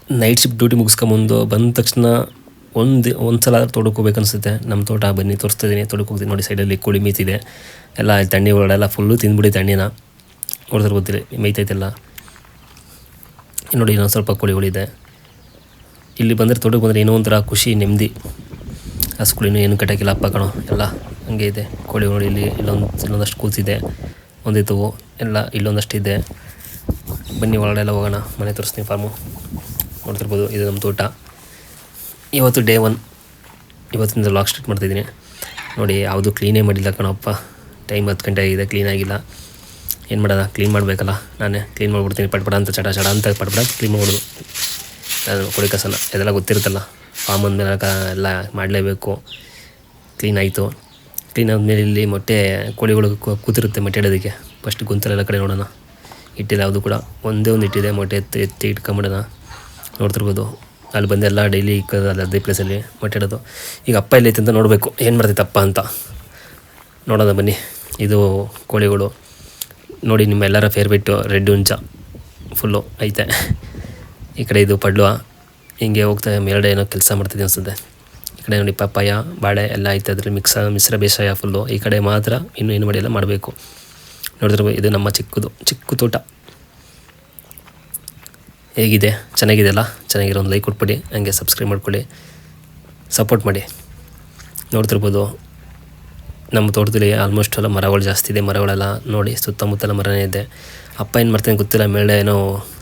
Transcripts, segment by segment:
Night shift duty ಮುಗಿಸ್ಕೊಂಬಂದು ಬಂದ ತಕ್ಷಣ ಒಂದು ಸಲ ತೋಟಕ್ಕೆ ಹೋಗ್ಬೇಕು ಅನಿಸುತ್ತೆ. ನಮ್ಮ ತೋಟ ಬನ್ನಿ ತೋರಿಸ್ತಾ ಇದ್ದೀನಿ. ತೋಟಕ್ಕೆ ಹೋಗ್ತೀನಿ ನೋಡಿ, ಸೈಡಲ್ಲಿ ಕೋಳಿ ಮೇಯ್ತಿದೆ. ಎಲ್ಲ ತಣ್ಣಿ ಒಳಗಡೆಲ್ಲ ಫುಲ್ಲು ತಿಂದ್ಬಿಡಿ ತಣ್ಣಿನ ಹೊಡೆದ್ರೆ ಗೊತ್ತಿಲ್ಲ ಮೇಯ್ತೈತೆಲ್ಲ. ನೋಡಿ ಇನ್ನೊಂದು ಸ್ವಲ್ಪ ಕೋಳಿಗಳಿದೆ. ಇಲ್ಲಿ ಬಂದರೆ ತೋಟಕ್ಕೆ ಬಂದರೆ ಏನೋ ಒಂಥರ ಖುಷಿ, ನೆಮ್ಮದಿ. ಹಸುಗಳಿನೂ ಏನು ಕಟ್ಟೋಕ್ಕಿಲ್ಲ ಅಪ್ಪ ಕಣೋ, ಎಲ್ಲ ಹಂಗೆ ಇದೆ. ಕೋಳಿಗಳು ಇಲ್ಲಿ ಇಲ್ಲೊಂದಷ್ಟು ಕೂತಿದೆ, ಒಂದಿತ್ತು ಎಲ್ಲ ಇಲ್ಲೊಂದಷ್ಟು ಇದೆ. ಬನ್ನಿ ಒಳಗಡೆ ಎಲ್ಲ ಹೋಗೋಣ, ಮನೆ ತೋರಿಸ್ತೀನಿ ಫಾರ್ಮು. ನೋಡ್ತಿರ್ಬೋದು ಇದು ನಮ್ಮ ತೋಟ. ಇವತ್ತು ಡೇ 1, ಇವತ್ತಿಂದ ಲಾಗ್ ಸ್ಟಾರ್ಟ್ ಮಾಡ್ತಾಯಿದ್ದೀನಿ. ನೋಡಿ ಯಾವುದು ಕ್ಲೀನೇ ಮಾಡಿಲ್ಲ ಕಣಪ್ಪ. ಟೈಮ್ 10 ಗಂಟೆ ಆಗಿದೆ, ಕ್ಲೀನಾಗಿಲ್ಲ. ಏನು ಮಾಡೋಣ, ಕ್ಲೀನ್ ಮಾಡಬೇಕಲ್ಲ. ನಾನೇ ಕ್ಲೀನ್ ಮಾಡಿಬಿಡ್ತೀನಿ. ಪಡ್ಪಡ ಅಂತ ಚಟ ಅಂತ ಪಡ್ಪಡ ಕ್ಲೀನ್ ಮಾಡ್ಬಿಡೋದು. ಅದು ಕೋಳಿ ಕಸನ ಇದೆಲ್ಲ ಗೊತ್ತಿರುತ್ತಲ್ಲ, ಫಾರ್ಮ್ ಅಂದಮೇಲೆ ಎಲ್ಲ ಮಾಡಲೇಬೇಕು. ಕ್ಲೀನ್ ಆಯಿತು. ಕ್ಲೀನ್ ಆದಮೇಲೆ ಇಲ್ಲಿ ಮೊಟ್ಟೆ ಕೋಳಿಗಳು ಕೂತಿರುತ್ತೆ ಮೊಟ್ಟೆ ಇಡೋದಕ್ಕೆ. ಫಸ್ಟ್ ಗೊಂತಲೆಲ್ಲ ಕಡೆ ನೋಡೋಣ. ಇಟ್ಟಿಲ್ಲ ಯಾವುದು ಕೂಡ, ಒಂದೇ ಒಂದು ಇಟ್ಟಿದೆ. ಮೊಟ್ಟೆ ಎತ್ತಿ ಇಟ್ಕೊಂಬಿಡೋಣ. ನೋಡ್ತಿರ್ಬೋದು ಅಲ್ಲಿ ಬಂದು ಎಲ್ಲ ಡೈಲಿ ಇಕ್ಕೋದು ಅದೇ ಪ್ಲೇಸಲ್ಲಿ ಮೊಟ್ಟೆ ಇಡೋದು. ಈಗ ಅಪ್ಪ ಎಲ್ಲೈತೆ ಅಂತ ನೋಡಬೇಕು, ಏನು ಮಾಡ್ತೈತೆ ಅಪ್ಪ ಅಂತ ನೋಡೋಣ ಬನ್ನಿ. ಇದು ಕೋಳಿಗಳು ನೋಡಿ, ನಿಮ್ಮೆಲ್ಲರ ಫೇವ್ರೇಟು ರೆಡ್ ಹುಂಚ ಫುಲ್ಲು ಐತೆ. ಈ ಕಡೆ ಇದು ಪಡ್ಲು. ಹಿಂಗೆ ಹೋಗ್ತಾ ಮೇಲ್ಗಡೆ ಏನೋ ಕೆಲಸ ಮಾಡ್ತಿದ್ದೆ ಅನಿಸುತ್ತೆ. ಈ ಕಡೆ ನೋಡಿ ಪಪ್ಪಾಯ, ಬಾಳೆ ಎಲ್ಲ ಐತೆ. ಅದರಲ್ಲಿ ಮಿಶ್ರ ಬೇಸಾಯ ಫುಲ್ಲು. ಈ ಕಡೆ ಮಾತ್ರ ಇನ್ನೂ ಏನು ಮಾಡಿ ಎಲ್ಲ ಮಾಡಬೇಕು. ನೋಡಿದ್ರೆ ಇದು ನಮ್ಮ ಚಿಕ್ಕ ತೋಟ. ಹೇಗಿದೆ, ಚೆನ್ನಾಗಿದೆ ಅಲ್ಲ? ಚೆನ್ನಾಗಿರೋ ಒಂದು ಲೈಕ್ ಕೊಟ್ಬಿಡಿ, ಹಂಗೆ ಸಬ್ಸ್ಕ್ರೈಬ್ ಮಾಡ್ಕೊಳ್ಳಿ, ಸಪೋರ್ಟ್ ಮಾಡಿ. ನೋಡ್ತಿರ್ಬೋದು ನಮ್ಮ ತೋಟದಲ್ಲಿ ಆಲ್ಮೋಸ್ಟ್ ಎಲ್ಲ ಮರಗಳು ಜಾಸ್ತಿ ಇದೆ. ಮರಗಳೆಲ್ಲ ನೋಡಿ ಸುತ್ತಮುತ್ತಲ ಮರನೇ ಇದೆ. ಅಪ್ಪ ಏನು ಮಾಡ್ತಾನೆ ಗೊತ್ತಿಲ್ಲ, ಮೇಲೆ ಏನೋ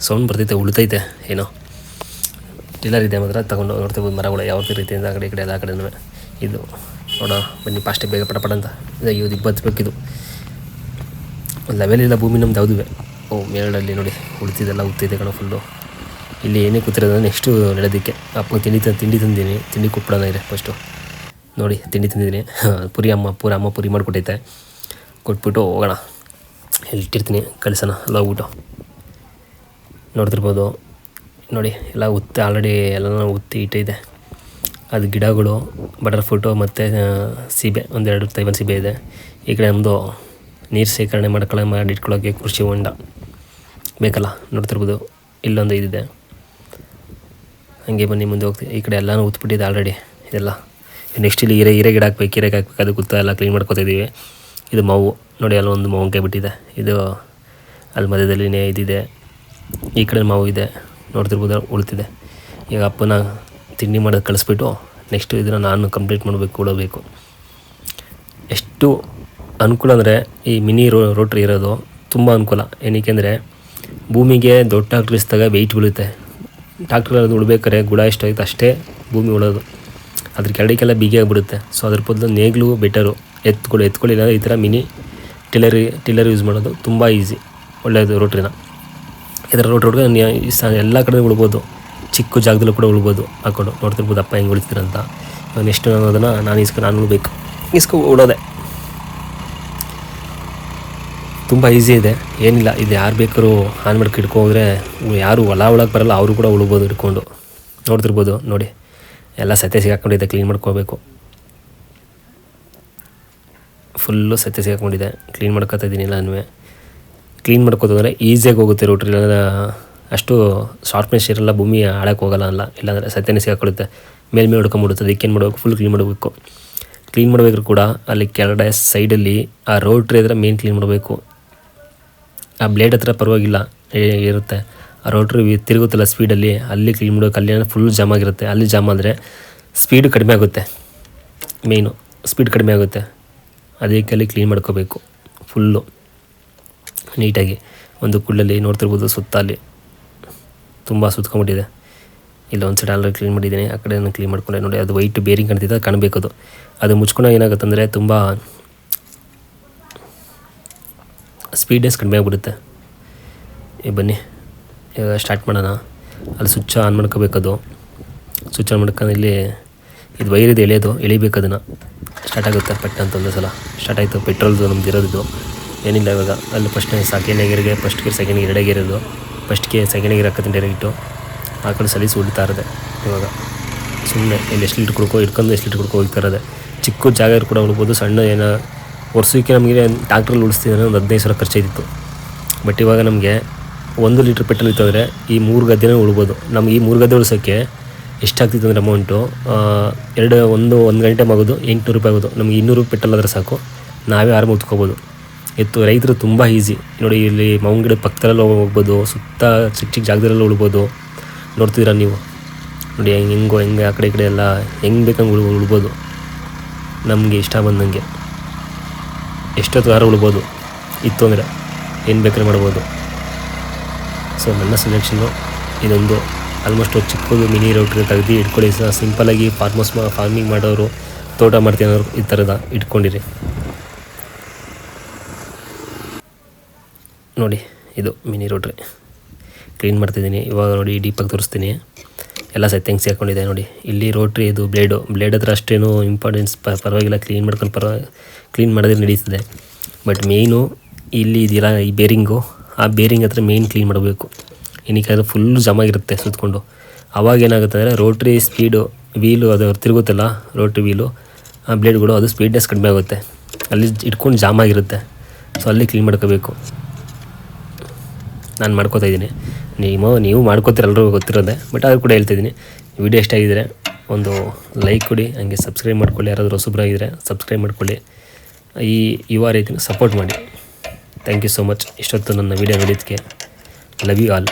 ಸೌಂಡ್ ಬರ್ತೈತೆ, ಉಳ್ತೈತೆ ಏನೋ. ಟಿಲ್ಲರ್ ಇದೆ ಮಾತ್ರ ತಗೊಂಡು ನೋಡ್ತಿರ್ಬೋದು ಮರಗಳು ಯಾವ ರೀತಿಯಿಂದ ಆ ಕಡೆ ಈ ಕಡೆ ಎಲ್ಲ ಕಡೆನೂ. ಇದು ನೋಡೋ ಬನ್ನಿ, ಫಾಸ್ಟಿಗೆ ಬೇಗ ಪಟ ಅಂತ ಇದು ಬತ್ತಬೇಕಿದು. ಲೆವೆಲ್ ಇಲ್ಲ ಭೂಮಿ ನಮ್ದು ಯಾವುದುವೆ. ಮೇಳಲ್ಲಿ ನೋಡಿ ಉಳ್ತಿದ್ದೆಲ್ಲ ಉತ್ತಿದೆ ಕಣೋ ಫುಲ್ಲು. ಇಲ್ಲಿ ಏನೇ ಕೂತಿರೋದು ನೆಕ್ಸ್ಟು ನಡೆಯೋದಕ್ಕೆ. ಅಪ್ಪ ತಿಂಡಿ ತಂದೀನಿ. ತಿಂಡಿ ಕೊಟ್ಬಿಡೋಣ ಇದೆ ಫಸ್ಟು. ನೋಡಿ ತಿಂಡಿ ತಂದಿದ್ದೀನಿ. ಅಮ್ಮ ಪುರಿ ಮಾಡಿಕೊಟ್ಟೈತೆ. ಕೊಟ್ಬಿಟ್ಟು ಹೋಗೋಣ. ಇಟ್ಟಿರ್ತೀನಿ, ಕಳಿಸೋಣ ಎಲ್ಲ ಹೋಗ್ಬಿಟ್ಟು. ನೋಡ್ತಿರ್ಬೋದು ನೋಡಿ ಎಲ್ಲ ಆಲ್ರೆಡಿ ಎಲ್ಲನೂ ಇಟ್ಟಿದೆ. ಅದು ಗಿಡಗಳು, ಬಟರ್ ಫ್ರೂಟು ಮತ್ತು ಸೀಬೆ, ಒಂದೆರಡು ತೈವನ್ ಸೀಬೆ ಇದೆ. ಈ ಕಡೆ ನಮ್ಮದು ನೀರು ಶೇಖರಣೆ ಮಾಡಿಟ್ಕೊಳ್ಳೋಕ್ಕೆ ಕೃಷಿ ಹೊಂಡ ಬೇಕಲ್ಲ. ನೋಡ್ತಿರ್ಬೋದು ಇಲ್ಲೊಂದು ಇದಿದೆ. ಹಾಗೆ ಬನ್ನಿ ಮುಂದೆ ಹೋಗ್ತೀವಿ. ಈ ಕಡೆ ಎಲ್ಲನೂ ಉತ್ಬಿಟ್ಟಿದೆ ಆಲ್ರೆಡಿ ಇದೆಲ್ಲ. ನೆಕ್ಸ್ಟ್ ಇಲ್ಲಿ ಹೀರೆ ಗಿಡ ಹಾಕ್ಬೇಕು. ಅದು ಗೊತ್ತಾ ಎಲ್ಲ ಕ್ಲೀನ್ ಮಾಡ್ಕೊತಾಯಿದ್ದೀವಿ. ಇದು ಮಾವು ನೋಡಿ, ಅಲ್ಲೊಂದು ಮಾವಿನಕಾಯಿ ಬಿಟ್ಟಿದೆ. ಇದು ಅಲ್ಲಿ ಮಧ್ಯದಲ್ಲಿನೇ ಇದಿದೆ. ಈ ಕಡೆ ಮಾವು ಇದೆ. ನೋಡ್ತಿರ್ಬೋದು ಉಳ್ತಿದೆ. ಈಗ ಅಪ್ಪನ ತಿಂಡಿ ಮಾಡೋದು ಕಳಿಸ್ಬಿಟ್ಟು ನೆಕ್ಸ್ಟು ಇದನ್ನು ನಾನು ಕಂಪ್ಲೀಟ್ ಮಾಡಬೇಕು. ಎಷ್ಟು ಅನುಕೂಲ ಅಂದರೆ ಈ ಮಿನಿ ರೋಟ್ರಿ ಇರೋದು ತುಂಬ ಅನುಕೂಲ. ಏನಕ್ಕೆ ಅಂದರೆ ಭೂಮಿಗೆ ದೊಡ್ಡ ಟ್ರಾಕ್ಟರ್ ಇಸ್ದಾಗ ವೆಯ್ಟ್ ಬೀಳುತ್ತೆ. ಟ್ರಾಕ್ಟರ್ ಅದು ಉಳ್ಬೇಕಾದ್ರೆ ಗುಡ ಎಷ್ಟು ಆಯ್ತು ಅಷ್ಟೇ ಭೂಮಿ ಉಳೋದು. ಅದ್ರ ಕೆಳಗೆಲ್ಲ ಬಿಗಿ ಆಗಿಬಿಡುತ್ತೆ. ಸೊ ಅದ್ರ ಬದಲು ನೇಗ್ಲು ಬೆಟರು. ಎತ್ಕೊಳ್ಳಿಲ್ಲ ಈ ಥರ ಮಿನಿ ಟಿಲ್ಲರ್ ಯೂಸ್ ಮಾಡೋದು ತುಂಬ ಈಸಿ, ಒಳ್ಳೆಯದು ರೋಟ್ರಿನ. ಇದರ ರೋಟ್ರಿಗೆ ಎಲ್ಲ ಕಡೆ ಉಳ್ಬೋದು. ಚಿಕ್ಕ ಜಾಗದಲ್ಲೂ ಕೂಡ ಉಳ್ಬೋದು ಹಾಕೊಂಡು. ನೋಡ್ತಿರ್ಬೋದು ಅಪ್ಪ ಹೆಂಗೆ ಉಳಿತೀರಂತ. ನೆಕ್ಸ್ಟ್ ಅನ್ನೋದನ್ನು ನಾನು ಉಳ್ಬೇಕು, ಉಳೋದೆ ತುಂಬ ಈಸಿ ಇದೆ. ಏನಿಲ್ಲ, ಇದು ಯಾರು ಬೇಕಾದ್ರೂ ಆನ್ ಮಾಡ್ಕೊಂಡು ಹಿಡ್ಕೊಂಡ್ರೆ ಯಾರು ಹೊಲ ಒಳಗೆ ಬರೋಲ್ಲ, ಅವರು ಕೂಡ ಉಳ್ಬೋದು ಹಿಡ್ಕೊಂಡು. ನೋಡ್ತಿರ್ಬೋದು ನೋಡಿ ಎಲ್ಲ ಸತ್ಯ ಸಿಗಾಕೊಂಡಿದೆ. ಕ್ಲೀನ್ ಮಾಡ್ಕೋಬೇಕು. ಫುಲ್ಲು ಸತ್ಯ ಸಿಗಾಕೊಂಡಿದೆ. ಕ್ಲೀನ್ ಮಾಡ್ಕೊತಾ ಇದ್ದೀನಿ ಎಲ್ಲನೂ. ಕ್ಲೀನ್ ಮಾಡ್ಕೋತಂದರೆ ಈಸಿಯಾಗಿ ಹೋಗುತ್ತೆ ರೋಟ್ರಿ. ಇಲ್ಲಾಂದರೆ ಅಷ್ಟು ಶಾರ್ಪ್ನೆಸ್ ಇರಲ್ಲ, ಭೂಮಿ ಹಾಳಕ್ಕೆ ಹೋಗಲ್ಲ ಅಲ್ಲ. ಇಲ್ಲಾಂದರೆ ಸತ್ಯನೇ ಸಿಗಾಕೊಳ್ಳುತ್ತೆ, ಮೇಲ್ಮೇಲೆ ಹೊಡ್ಕೊಂಬಿಡುತ್ತೆ. ಅದಕ್ಕೇನು ಮಾಡಬೇಕು, ಫುಲ್ ಕ್ಲೀನ್ ಮಾಡಬೇಕು. ಕ್ಲೀನ್ ಮಾಡಬೇಕಾದ್ರೂ ಕೂಡ ಅಲ್ಲಿ ಕೆಳಗಡೆ ಸೈಡಲ್ಲಿ ಆ ರೋಟ್ರಿ ಹತ್ರ ಮೇನ್ ಕ್ಲೀನ್ ಮಾಡಬೇಕು. ಆ ಬ್ಲೇಡ್ ಹತ್ರ ಪರವಾಗಿಲ್ಲ ಇರುತ್ತೆ. ಆ ರೋಟ್ರಿ ತಿರುಗುತ್ತಲ್ಲ ಸ್ಪೀಡಲ್ಲಿ, ಅಲ್ಲಿ ಕ್ಲೀನ್ ಮಾಡಬೇಕು. ಅಲ್ಲಿ ಫುಲ್ ಜಾಮ್ ಆಗಿರುತ್ತೆ. ಅಲ್ಲಿ ಜಾಮ್ ಆದರೆ ಸ್ಪೀಡು ಕಡಿಮೆ ಆಗುತ್ತೆ. ಮೇಯ್ನು ಸ್ಪೀಡ್ ಕಡಿಮೆ ಆಗುತ್ತೆ. ಅದಕ್ಕೆ ಅಲ್ಲಿ ಕ್ಲೀನ್ ಮಾಡ್ಕೋಬೇಕು ಫುಲ್ಲು ನೀಟಾಗಿ. ಒಂದು ಕುಳ್ಳಲ್ಲಿ ನೋಡ್ತಿರ್ಬೋದು ಸುತ್ತ ಅಲ್ಲಿ ತುಂಬ ಸುತ್ಕೊಂಡ್ಬಿಟ್ಟಿದೆ. ಇಲ್ಲ ಒಂದು ಸೈಡ್ ಆಲ್ರೆಡಿ ಕ್ಲೀನ್ ಮಾಡಿದ್ದೀನಿ. ಆ ಕಡೆ ಕ್ಲೀನ್ ಮಾಡ್ಕೊಂಡೆ ನೋಡಿ. ಅದು ವೈಟ್ ಬೇರಿಂಗ್ ಕಾಣ್ತಿದ್ದೆ, ಕಾಣಬೇಕು. ಅದು ಮುಚ್ಕೊಂಡಾಗ ಏನಾಗುತ್ತೆ ಅಂದರೆ ತುಂಬ ಸ್ಪೀಡ್ನೆಸ್ ಕಡಿಮೆ ಆಗಿಬಿಡುತ್ತೆ. ಬನ್ನಿ ಈಗ ಸ್ಟಾರ್ಟ್ ಮಾಡೋಣ. ಅಲ್ಲಿ ಸ್ವಿಚ್ ಆನ್ ಮಾಡ್ಕೋಬೇಕದು. ಸ್ವಿಚ್ ಆನ್ ಮಾಡ್ಕೊಂಡು ಇಲ್ಲಿ ಇದು ವೈರಿದು ಎಳಿಬೇಕು. ಅದನ್ನು ಸ್ಟಾರ್ಟ್ ಆಗುತ್ತೆ ಪಟ್ಟ ಅಂತ. ಒಂದು ಸಲ ಸ್ಟಾರ್ಟ್ ಆಯಿತು. ಪೆಟ್ರೋಲ್ದು ನಮ್ದು ಇರೋದು ಏನಿಲ್ಲ ಇವಾಗ. ಅಲ್ಲಿ ಫಸ್ಟ್ ಸೆಕೆಂಡ್ ಗೇರಿಗೆ, ಫಸ್ಟ್ ಗೇರ್, ಸೆಕೆಂಡ್ ಗೇರ್, ಎರಡೇ ಗೇರ್ ಇರೋದು. ಫಸ್ಟ್ಗೆ ಸೆಕೆಂಡ್ ಗೇರ್ ಹಾಕೋತೀನಿ ಡೈರೆಕ್ಟು. ಆ ಕಡೆ ಸಲೀಸು ಹೊಡಿತಾ ಇರೋದೆ ಇವಾಗ. ಸುಮ್ಮನೆ ಇಲ್ಲಿ ಎಷ್ಟು ಲೀಟ್ರ್ ಹಿಡ್ಕೊಂಡು ಎಷ್ಟು ಲೀಟ್ರ್ ಹೋಗ್ತಾ ಇರೋದೆ. ಚಿಕ್ಕ ಜಾಗ ಕೂಡ ಉಳ್ಬೋದು. ಸಣ್ಣ ಏನೋ ವರ್ಷಕ್ಕೆ ನಮಗೆ ಟ್ಯಾಕ್ಟ್ರಲ್ಲಿ ಉಳಿಸ್ತಿದ್ರೆ ಒಂದು 15,000 ಖರ್ಚಾಯ್ತಿತ್ತು. ಬಟ್ ಇವಾಗ ನಮಗೆ 1 ಲೀಟ್ರ್ ಪೆಟ್ರೋಲ್ ಇತ್ತಂದರೆ ಈ 3 ಗದ್ದೆನೇ ಉಳ್ಬೋದು. ನಮ್ಗೆ ಈ 3 ಗದ್ದೆ ಉಳ್ಸೋಕ್ಕೆ ಎಷ್ಟಾಗ್ತಿತ್ತು ಅಂದರೆ ಅಮೌಂಟು ಒಂದು ಗಂಟೆ ಮಗೋದು 800 ರೂಪಾಯಿ ಆಗೋದು. ನಮ್ಗೆ 200 ರೂಪಾಯಿ ಪೆಟ್ರೋಲ್ ಆದರೆ ಸಾಕು, ನಾವೇ ಆರಾಮಾಗಿ ಉತ್ಕೋಬೋದು. ರೈತರು ತುಂಬ ಈಸಿ ನೋಡಿ. ಇಲ್ಲಿ ಮಾವಿನ ಗಿಡ ಪಕ್ಕದಲ್ಲೆಲ್ಲ ಹೋಗ್ಬೋದು, ಸುತ್ತ ಚಿಕ್ಕ ಚಿಕ್ಕ ಜಾಗದಲ್ಲೆಲ್ಲ ಉಳ್ಬೋದು. ನೋಡ್ತಿದ್ದೀರಾ ನೀವು ನೋಡಿ, ಹೆಂಗೆ ಆ ಕಡೆ ಈ ಕಡೆ ಎಲ್ಲ ಹೆಂಗೆ ಬೇಕಂಗೆ ಉಳ್ಬೋದು. ನಮಗೆ ಇಷ್ಟ ಬಂದಂಗೆ ಎಷ್ಟೊತ್ತು ವಾರ ಉಳ್ಬೋದು ಇತ್ತು ಅಂದರೆ, ಏನು ಬೇಕಾದ್ರೆ ಮಾಡ್ಬೋದು. ಸೊ ನನ್ನ ಸಜೆಷನ್ನು ಇದೊಂದು ಆಲ್ಮೋಸ್ಟ್ ಚಿಕ್ಕದು ಮಿನಿ ರೋಟ್ರಿ ತೆಗೆದು ಇಟ್ಕೊಳ್ಳಿ. ಸಿಂಪಲಾಗಿ ಫಾರ್ಮಿಂಗ್ ಮಾಡೋರು, ತೋಟ ಮಾಡ್ತೀನಿ ಅನ್ನೋರು ಈ ಥರದ ಇಟ್ಕೊಂಡಿರಿ. ನೋಡಿ ಇದು ಮಿನಿ ರೋಟ್ರಿ ಕ್ಲೀನ್ ಮಾಡ್ತಿದ್ದೀನಿ ಇವಾಗ. ನೋಡಿ ಡೀಪಾಗಿ ತೋರಿಸ್ತೀನಿ, ಎಲ್ಲ ಸೆಟ್ಟಿಂಗ್ಸ್ ಹಾಕ್ಕೊಂಡಿದೆ ನೋಡಿ. ಇಲ್ಲಿ ರೋಟ್ರಿ ಇದು ಬ್ಲೇಡ್ ಹತ್ರ ಅಷ್ಟೇನು ಇಂಪಾರ್ಟೆನ್ಸ್ ಪರವಾಗಿಲ್ಲ, ಕ್ಲೀನ್ ಮಾಡೋದೇ ನಡೀತದೆ. ಬಟ್ ಮೇಯ್ನು ಇಲ್ಲಿ ಇದೆಯಲ್ಲ ಈ ಬೇರಿಂಗು, ಆ ಬೇರಿಂಗ್ ಹತ್ರ ಮೇಯ್ನ್ ಕ್ಲೀನ್ ಮಾಡಬೇಕು. ಏನಕ್ಕೆ ಫುಲ್ಲು ಜಾಮಾಗಿರುತ್ತೆ ಸುತ್ತಕೊಂಡು. ಅವಾಗ ಏನಾಗುತ್ತೆ ಅಂದರೆ ರೋಟ್ರಿ ಸ್ಪೀಡು, ವೀಲು ಅದು ತಿರುಗುತ್ತಲ್ಲ ರೋಟ್ರಿ ವೀಲು, ಆ ಬ್ಲೇಡ್ಗಳು ಅದು ಸ್ಪೀಡ್ನೆಸ್ ಕಡಿಮೆ ಆಗುತ್ತೆ, ಅಲ್ಲಿ ಇಟ್ಕೊಂಡು ಜಾಮಾಗಿರುತ್ತೆ. ಸೊ ಅಲ್ಲಿ ಕ್ಲೀನ್ ಮಾಡ್ಕೋಬೇಕು. ನಾನು ಮಾಡ್ಕೋತಾ ಇದ್ದೀನಿ, ನೀವು ಮಾಡ್ಕೋತೀರ, ಎಲ್ಲರೂ ಗೊತ್ತಿರೋದೆ. ಬಟ್ ಅದು ಕೂಡ ಹೇಳ್ತಿದ್ದೀನಿ. ವಿಡಿಯೋ ಇಷ್ಟ ಆಗಿದ್ದರೆ ಒಂದು ಲೈಕ್ ಕೊಡಿ, ಹಂಗೆ ಸಬ್ಸ್ಕ್ರೈಬ್ ಮಾಡ್ಕೊಳ್ಳಿ. ಯಾರಾದರೂ ಹೊಸಬ್ರಾಗಿದ್ದರೆ ಸಬ್ಸ್ಕ್ರೈಬ್ ಮಾಡ್ಕೊಳ್ಳಿ. ಯುವ ರೀತಿನ ಸಪೋರ್ಟ್ ಮಾಡಿ. Thank you so much. ಇಷ್ಟೊತ್ತು ನನ್ನ ವಿಡಿಯೋ ನೋಡಿದ್ದಕ್ಕೆ. Love you all.